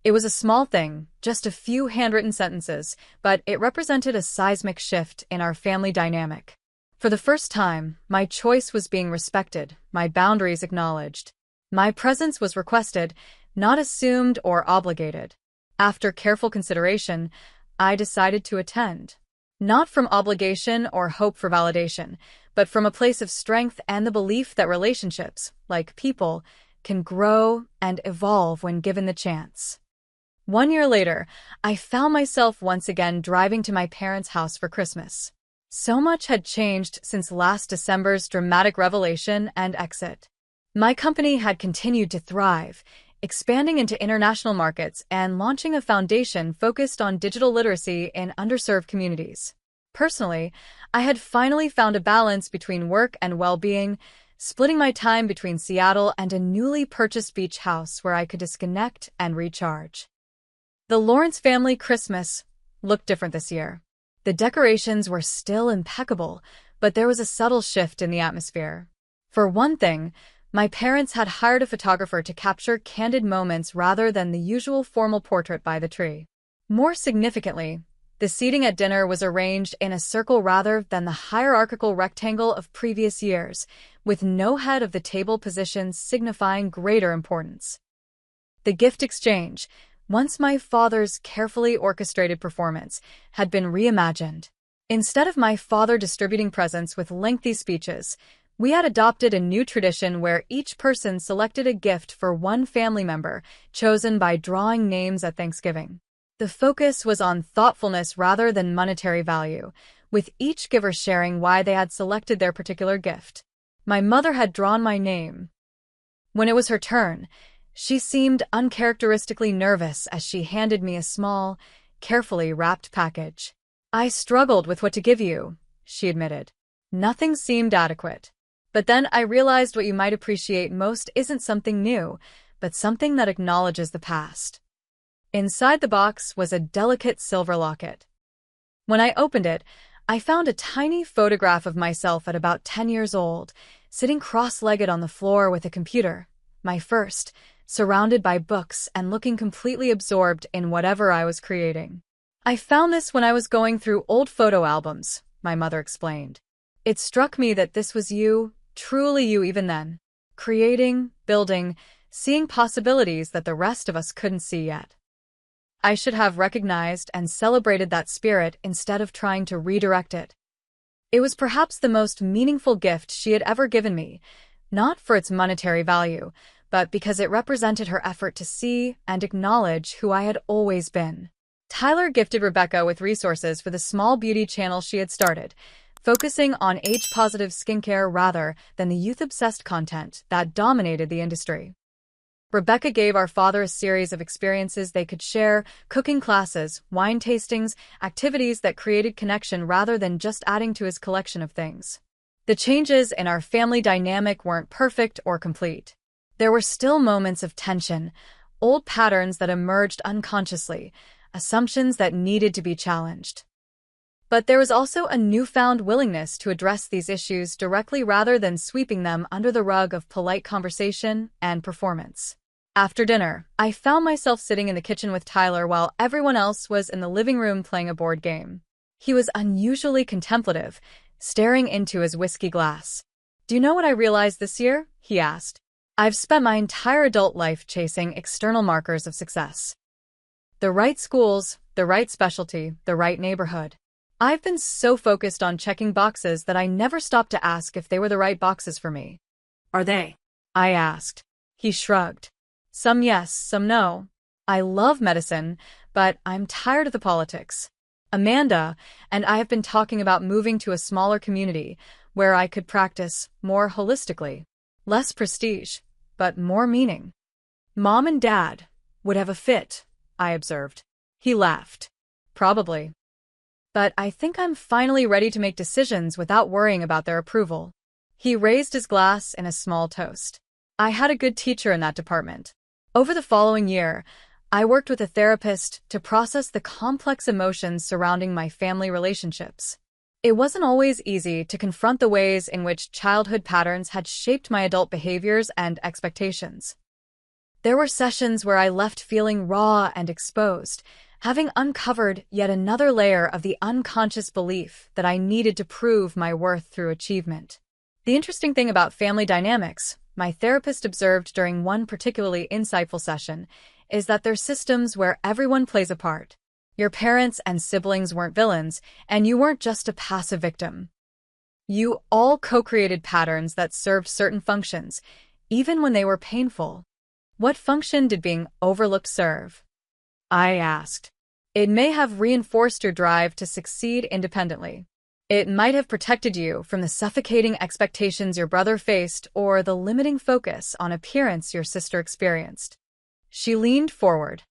It was a small thing, just a few handwritten sentences, but it represented a seismic shift in our family dynamic. For the first time, my choice was being respected, my boundaries acknowledged. My presence was requested, not assumed or obligated. After careful consideration, I decided to attend. Not from obligation or hope for validation, but from a place of strength and the belief that relationships, like people, can grow and evolve when given the chance. 1 year later, I found myself once again driving to my parents' house for Christmas. So much had changed since last December's dramatic revelation and exit. My company had continued to thrive, expanding into international markets and launching a foundation focused on digital literacy in underserved communities. Personally, I had finally found a balance between work and well-being, splitting my time between Seattle and a newly purchased beach house where I could disconnect and recharge. The Lawrence family Christmas looked different this year. The decorations were still impeccable, but there was a subtle shift in the atmosphere. For one thing, my parents had hired a photographer to capture candid moments rather than the usual formal portrait by the tree. More significantly, the seating at dinner was arranged in a circle rather than the hierarchical rectangle of previous years, with no head of the table position signifying greater importance. The gift exchange, once my father's carefully orchestrated performance, had been reimagined. Instead of my father distributing presents with lengthy speeches, we had adopted a new tradition where each person selected a gift for one family member, chosen by drawing names at Thanksgiving. The focus was on thoughtfulness rather than monetary value, with each giver sharing why they had selected their particular gift. My mother had drawn my name. When it was her turn, she seemed uncharacteristically nervous as she handed me a small, carefully wrapped package. "I struggled with what to give you," she admitted. "Nothing seemed adequate. But then I realized what you might appreciate most isn't something new, but something that acknowledges the past." Inside the box was a delicate silver locket. When I opened it, I found a tiny photograph of myself at about 10 years old, sitting cross-legged on the floor with a computer, my first, surrounded by books and looking completely absorbed in whatever I was creating. "I found this when I was going through old photo albums," my mother explained. "It struck me that this was you, truly you even then, creating, building, seeing possibilities that the rest of us couldn't see yet." I should have recognized and celebrated that spirit instead of trying to redirect it. It was perhaps the most meaningful gift she had ever given me, not for its monetary value, but because it represented her effort to see and acknowledge who I had always been. Tyler gifted Rebecca with resources for the small beauty channel she had started, focusing on age-positive skincare rather than the youth-obsessed content that dominated the industry. Rebecca gave our father a series of experiences they could share: cooking classes, wine tastings, activities that created connection rather than just adding to his collection of things. The changes in our family dynamic weren't perfect or complete. There were still moments of tension, old patterns that emerged unconsciously, assumptions that needed to be challenged. But there was also a newfound willingness to address these issues directly rather than sweeping them under the rug of polite conversation and performance. After dinner, I found myself sitting in the kitchen with Tyler while everyone else was in the living room playing a board game. He was unusually contemplative, staring into his whiskey glass. "Do you know what I realized this year?" he asked. "I've spent my entire adult life chasing external markers of success. The right schools, the right specialty, the right neighborhood. I've been so focused on checking boxes that I never stopped to ask if they were the right boxes for me." Are they? I asked. He shrugged. "Some yes, some no. I love medicine, but I'm tired of the politics. Amanda and I have been talking about moving to a smaller community where I could practice more holistically. Less prestige, but more meaning." "Mom and Dad would have a fit," I observed. He laughed. "Probably. But I think I'm finally ready to make decisions without worrying about their approval." He raised his glass in a small toast. I had a good teacher in that department. Over the following year, I worked with a therapist to process the complex emotions surrounding my family relationships. It wasn't always easy to confront the ways in which childhood patterns had shaped my adult behaviors and expectations. There were sessions where I left feeling raw and exposed, having uncovered yet another layer of the unconscious belief that I needed to prove my worth through achievement. The interesting thing about family dynamics, my therapist observed during one particularly insightful session, is that they're systems where everyone plays a part. Your parents and siblings weren't villains, and you weren't just a passive victim. You all co-created patterns that served certain functions, even when they were painful. "What function did being overlooked serve?" I asked. "It may have reinforced your drive to succeed independently. It might have protected you from the suffocating expectations your brother faced or the limiting focus on appearance your sister experienced." She leaned forward.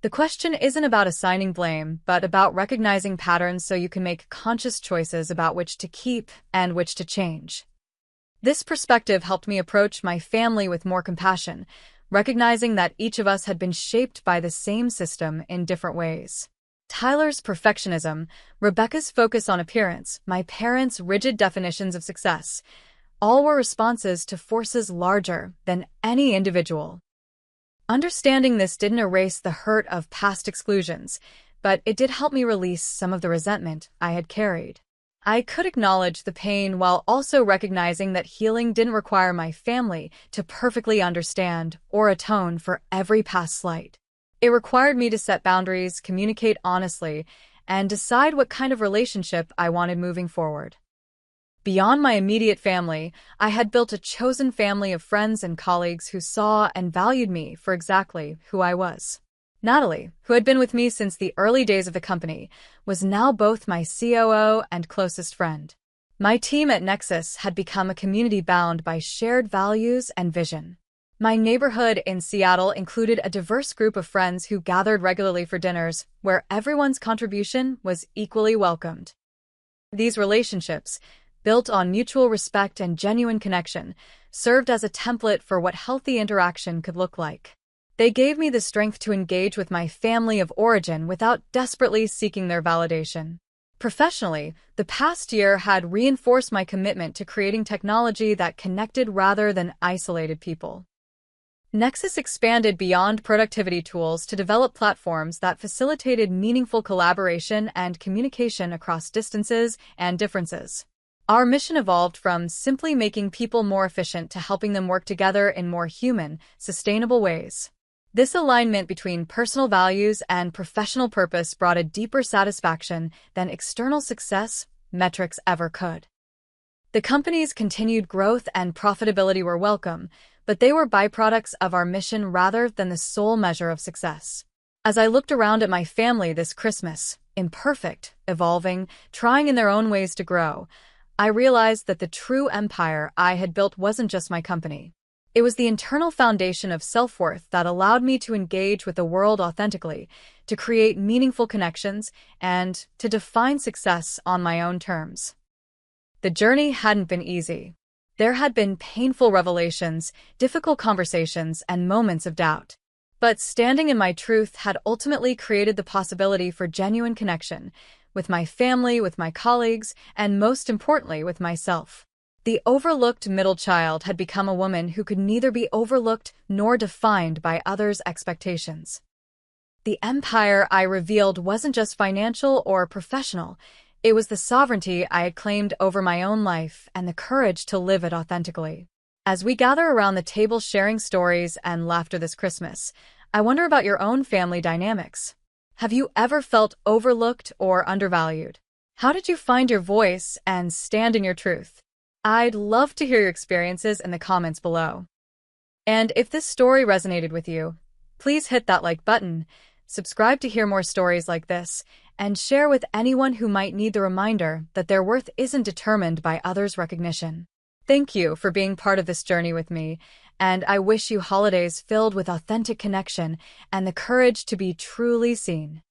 "The question isn't about assigning blame, but about recognizing patterns so you can make conscious choices about which to keep and which to change." This perspective helped me approach my family with more compassion, recognizing that each of us had been shaped by the same system in different ways. Tyler's perfectionism, Rebecca's focus on appearance, my parents' rigid definitions of success, all were responses to forces larger than any individual. Understanding this didn't erase the hurt of past exclusions, but it did help me release some of the resentment I had carried. I could acknowledge the pain while also recognizing that healing didn't require my family to perfectly understand or atone for every past slight. It required me to set boundaries, communicate honestly, and decide what kind of relationship I wanted moving forward. Beyond my immediate family, I had built a chosen family of friends and colleagues who saw and valued me for exactly who I was. Natalie, who had been with me since the early days of the company, was now both my COO and closest friend. My team at Nexus had become a community bound by shared values and vision. My neighborhood in Seattle included a diverse group of friends who gathered regularly for dinners, where everyone's contribution was equally welcomed. These relationships, built on mutual respect and genuine connection, served as a template for what healthy interaction could look like. They gave me the strength to engage with my family of origin without desperately seeking their validation. Professionally, the past year had reinforced my commitment to creating technology that connected rather than isolated people. Nexus expanded beyond productivity tools to develop platforms that facilitated meaningful collaboration and communication across distances and differences. Our mission evolved from simply making people more efficient to helping them work together in more human, sustainable ways. This alignment between personal values and professional purpose brought a deeper satisfaction than external success metrics ever could. The company's continued growth and profitability were welcome, but they were byproducts of our mission rather than the sole measure of success. As I looked around at my family this Christmas, imperfect, evolving, trying in their own ways to grow, I realized that the true empire I had built wasn't just my company. It was the internal foundation of self-worth that allowed me to engage with the world authentically, to create meaningful connections, and to define success on my own terms. The journey hadn't been easy. There had been painful revelations, difficult conversations, and moments of doubt. But standing in my truth had ultimately created the possibility for genuine connection with my family, with my colleagues, and most importantly, with myself. The overlooked middle child had become a woman who could neither be overlooked nor defined by others' expectations. The empire I revealed wasn't just financial or professional. It was the sovereignty I had claimed over my own life and the courage to live it authentically. As we gather around the table sharing stories and laughter this Christmas, I wonder about your own family dynamics. Have you ever felt overlooked or undervalued? How did you find your voice and stand in your truth? I'd love to hear your experiences in the comments below. And if this story resonated with you, please hit that like button, subscribe to hear more stories like this, and share with anyone who might need the reminder that their worth isn't determined by others' recognition. Thank you for being part of this journey with me, and I wish you holidays filled with authentic connection and the courage to be truly seen.